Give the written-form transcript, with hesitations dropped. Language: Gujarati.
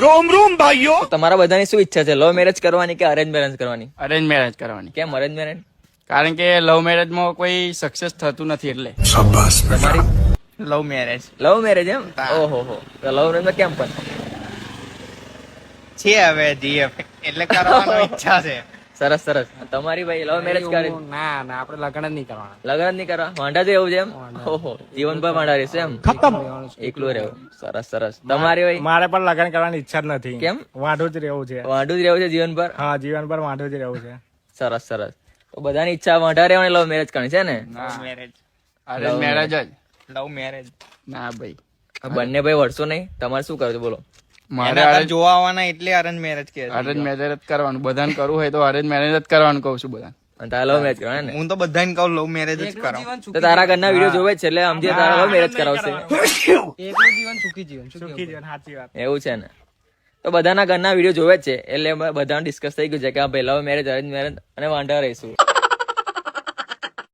રોમ રોમ ભાઈઓ. તમારા બધાની શું ઈચ્છા છે, લવ મેરેજ કરવાની કે અરેન્જ મેરેજ કરવાની? અરેન્જ મેરેજ કરવાની. કેમ અરેન્જ મેરેજ? કારણ કે લવ મેરેજમાં કોઈ સક્સેસ થતું નથી એટલે. તમારી લવ મેરેજ લવ મેરેજ એમ? ઓહો હો, લવ મેરેજ માં કેમ પણ? છે હવે જીએફ એટલે કરવાનો ઈચ્છા છે. સરસ સરસ. તમારી ભાઈ લવ મેરેજ કરે? ના ના આપણે લગ્ન જ નહીં કરવાના. લગ્ન જ નહીં કરવા, વાંઢા જેવું છે એમ? ઓહો, જીવનભર વાંઢા રહેશે એમ? એકલું રહેવું. સરસ સરસ. તમારી ભાઈ? મારે પણ લગ્ન કરવાની ઈચ્છા જ નથી. કેમ? વાંઢું જ રહેવું છે. વાંઢું જ રહેવું છે જીવનભર? હા, જીવનભર વાંઢું જ રહેવું છે. સરસ સરસ. તો બધાની ઈચ્છા વાંઢા રહેવાની, લવ મેરેજ કરવાની છે ને? લવ મેરેજ અરેન્જ મેરેજ જ. લવ મેરેજ ના ભાઈ, બંને ભાઈ વળશો નહીં. તમારે શું કરવું છે બોલો? મારે જોવા આવવાના એટલે અરેન્જ મેરેજ કે અરેન્જ મેરેજ જ કરવાનું. બધાને કરવું હોય તો અરેન્જ મેરેજ જ કરવાનું કહું છું બધાને. અને તારે લવ મેરેજ કરવાના ને? હું તો બધાને કહું લવ મેરેજ જ કરો. તો તારા ઘરના વિડીયો જોવે જ છે એટલે સમજીએ તારા લવ મેરેજ કરાવશે. સુખી જીવન, સાચી વાત. એવું છે ને? તો બધાના ઘરના વિડીયો જોવે જ છે એટલે બધાને ડિસ્કસ થઈ ગયું છે કે હા ભાઈ લવ મેરેજ અરેન્જ મેરેજ અને વાંઢા રહીશું.